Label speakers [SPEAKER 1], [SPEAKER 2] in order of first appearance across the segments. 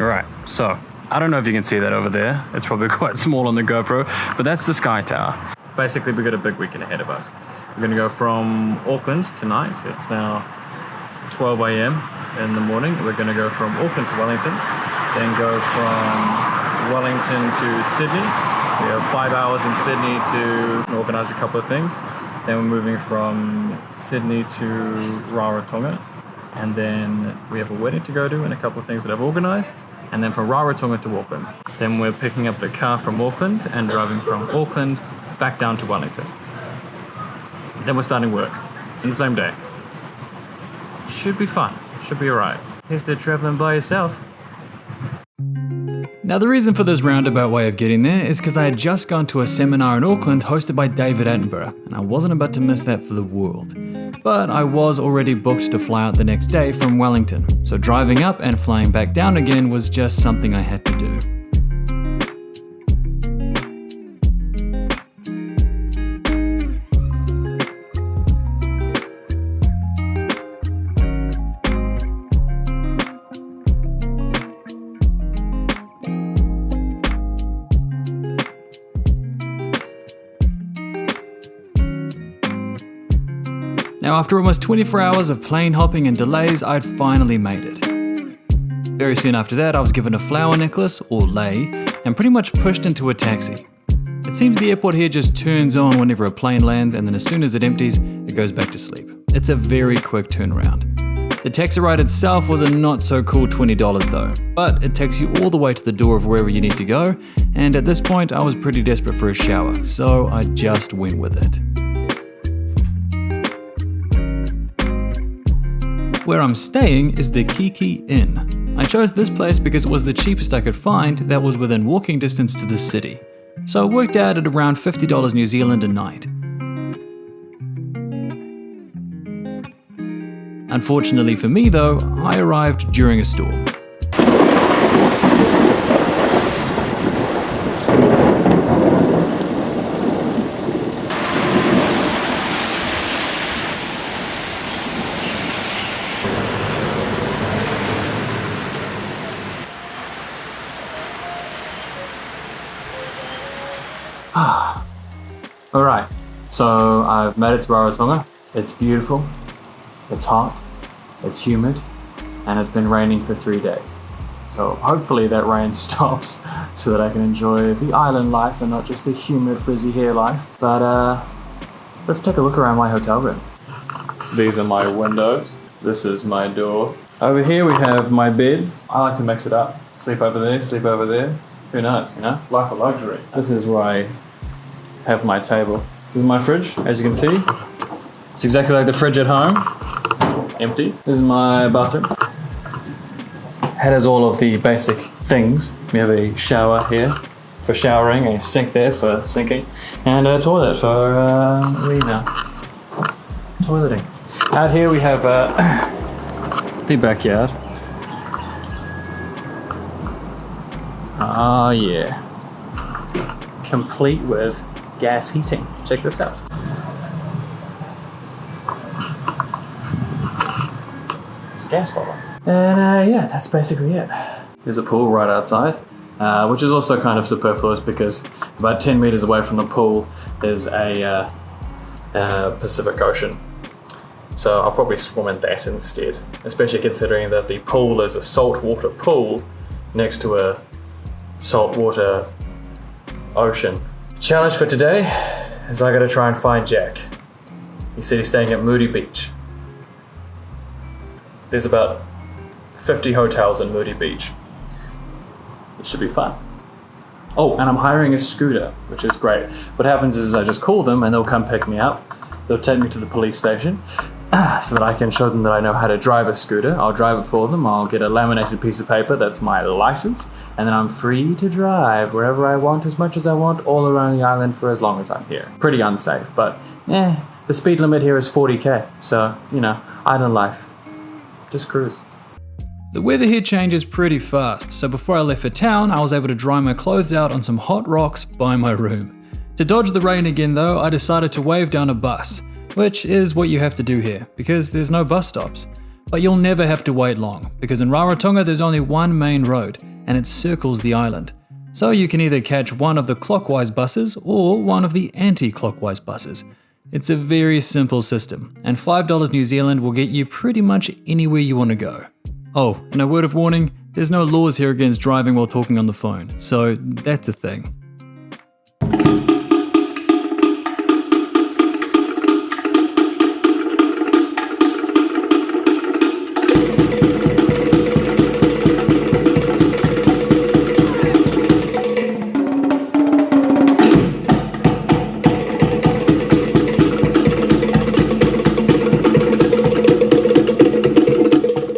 [SPEAKER 1] Alright, so I don't know if you can see that over there. It's probably quite small on the GoPro, but that's the Sky Tower. Basically, we've got a big weekend ahead of us. We're going to go from Auckland tonight. It's now 12 a.m. in the morning. We're going to go from Auckland to Wellington, then go from Wellington to Sydney. We have 5 hours in Sydney to organise a couple of things. Then we're moving from Sydney to Rarotonga. And then we have a wedding to go to and a couple of things that I've organised. And then from Rarotonga to Auckland. Then we're picking up the car from Auckland and driving from Auckland back down to Wellington. Then we're starting work in the same day. Should be fun. Should be alright. If they're travelling by yourself.
[SPEAKER 2] Now the reason for this roundabout way of getting there is because I had just gone to a seminar in Auckland hosted by David Attenborough, and I wasn't about to miss that for the world. But I was already booked to fly out the next day from Wellington, so driving up and flying back down again was just something I had to do. Now after almost 24 hours of plane hopping and delays, I'd finally made it. Very soon after that, I was given a flower necklace, or lei, and pretty much pushed into a taxi. It seems the airport here just turns on whenever a plane lands, and then as soon as it empties, it goes back to sleep. It's a very quick turnaround. The taxi ride itself was a not so cool $20 though, but it takes you all the way to the door of wherever you need to go, and at this point I was pretty desperate for a shower, so I just went with it. Where I'm staying is the Kiki Inn. I chose this place because it was the cheapest I could find that was within walking distance to the city. So it worked out at around $50 New Zealand a night. Unfortunately for me though, I arrived during a storm.
[SPEAKER 1] Alright, so I've made it to Rarotonga. It's beautiful, it's hot, it's humid, and it's been raining for 3 days. So hopefully that rain stops so that I can enjoy the island life and not just the humid frizzy hair life. But let's take a look around my hotel room. These are my windows. This is my door. Over here we have my beds. I like to mix it up. Sleep over there, sleep over there. Who knows, you know? Life of luxury. This is where I have my table. This is my fridge, as you can see. It's exactly like the fridge at home. Empty. This is my bathroom. It has all of the basic things. We have a shower here for showering, a sink there for sinking, and a toilet for, toileting. Out here we have the backyard. Oh yeah. Complete with gas heating. Check this out. It's a gas bottle. And yeah, that's basically it. There's a pool right outside, which is also kind of superfluous because about 10 meters away from the pool is a Pacific Ocean. So I'll probably swim in that instead, especially considering that the pool is a saltwater pool next to a saltwater ocean. Challenge for today is I gotta try and find Jack. He said he's staying at Moody Beach. There's about 50 hotels in Moody Beach. It should be fun. Oh, and I'm hiring a scooter, which is great. What happens is I just call them and they'll come pick me up. They'll take me to the police station so that I can show them that I know how to drive a scooter. I'll drive it for them. I'll get a laminated piece of paper that's my license, and then I'm free to drive wherever I want, as much as I want, all around the island for as long as I'm here. Pretty unsafe, but The speed limit here is 40k, so, island life. Just cruise.
[SPEAKER 2] The weather here changes pretty fast, so before I left for town, I was able to dry my clothes out on some hot rocks by my room. To dodge the rain again though, I decided to wave down a bus, which is what you have to do here, because there's no bus stops. But you'll never have to wait long, because in Rarotonga there's only one main road, and it circles the island. So you can either catch one of the clockwise buses or one of the anti-clockwise buses. It's a very simple system, and $5 New Zealand will get you pretty much anywhere you want to go. Oh, and a word of warning, there's no laws here against driving while talking on the phone, so that's a thing.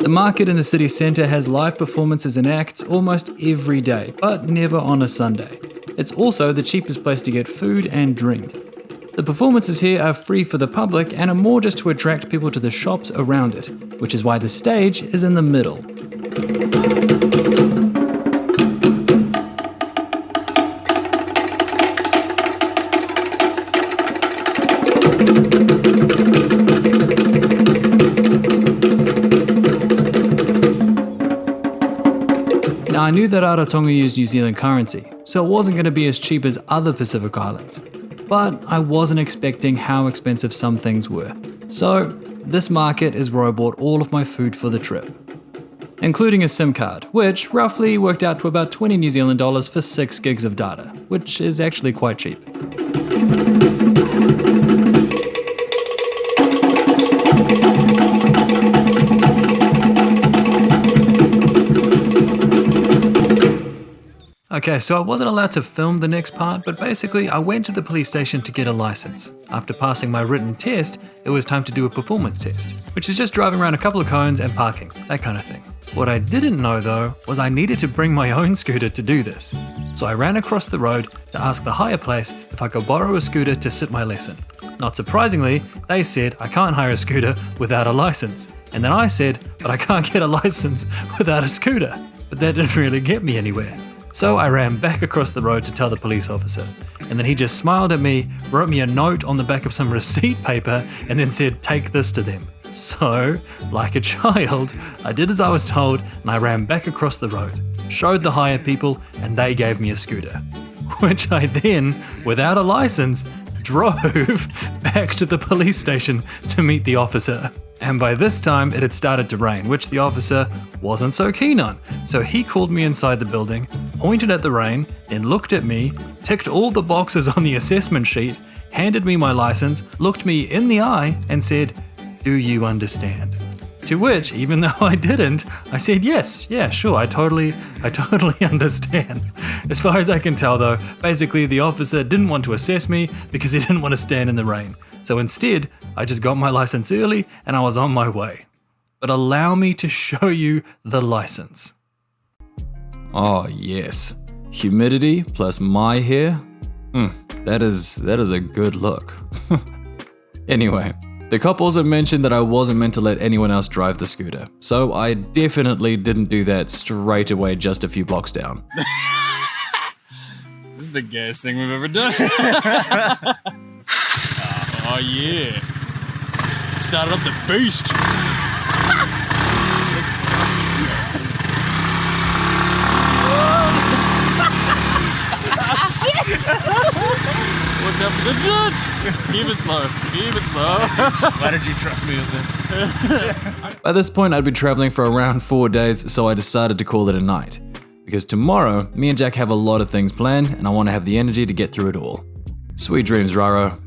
[SPEAKER 2] The market in the city centre has live performances and acts almost every day, but never on a Sunday. It's also the cheapest place to get food and drink. The performances here are free for the public and are more just to attract people to the shops around it, which is why the stage is in the middle. Now, I knew that Rarotonga used New Zealand currency, so it wasn't going to be as cheap as other Pacific Islands. But I wasn't expecting how expensive some things were. So, this market is where I bought all of my food for the trip, including a SIM card, which roughly worked out to about 20 New Zealand dollars for 6 gigs of data, which is actually quite cheap. Okay, so I wasn't allowed to film the next part, but basically I went to the police station to get a license. After passing my written test, it was time to do a performance test, which is just driving around a couple of cones and parking, that kind of thing. What I didn't know though, was I needed to bring my own scooter to do this. So I ran across the road to ask the hire place if I could borrow a scooter to sit my lesson. Not surprisingly, they said I can't hire a scooter without a license. And then I said, but I can't get a license without a scooter. But that didn't really get me anywhere. So I ran back across the road to tell the police officer, and then he just smiled at me, wrote me a note on the back of some receipt paper, and then said, take this to them. So, like a child, I did as I was told, and I ran back across the road, showed the hire people, and they gave me a scooter, which I then, without a license, drove back to the police station to meet the officer. And by this time it had started to rain, which the officer wasn't so keen on. So he called me inside the building, pointed at the rain, then looked at me, ticked all the boxes on the assessment sheet, handed me my license, looked me in the eye and said, "Do you understand?" To which, even though I didn't, I said yes, yeah, sure, I totally understand. As far as I can tell though, basically the officer didn't want to assess me because he didn't want to stand in the rain. So instead, I just got my license early and I was on my way. But allow me to show you the license. Oh yes, humidity plus my hair, that is a good look. Anyway. The cop also mentioned that I wasn't meant to let anyone else drive the scooter, so I definitely didn't do that straight away just a few blocks down.
[SPEAKER 3] This is the gayest thing we've ever done. Oh yeah. Started up the boost. What's up with the judge? Keep it slow. Keep it slow. Why did you trust me with this?
[SPEAKER 2] By this point, I'd been traveling for around 4 days, so I decided to call it a night. Because tomorrow, me and Jack have a lot of things planned, and I want to have the energy to get through it all. Sweet dreams, Raro.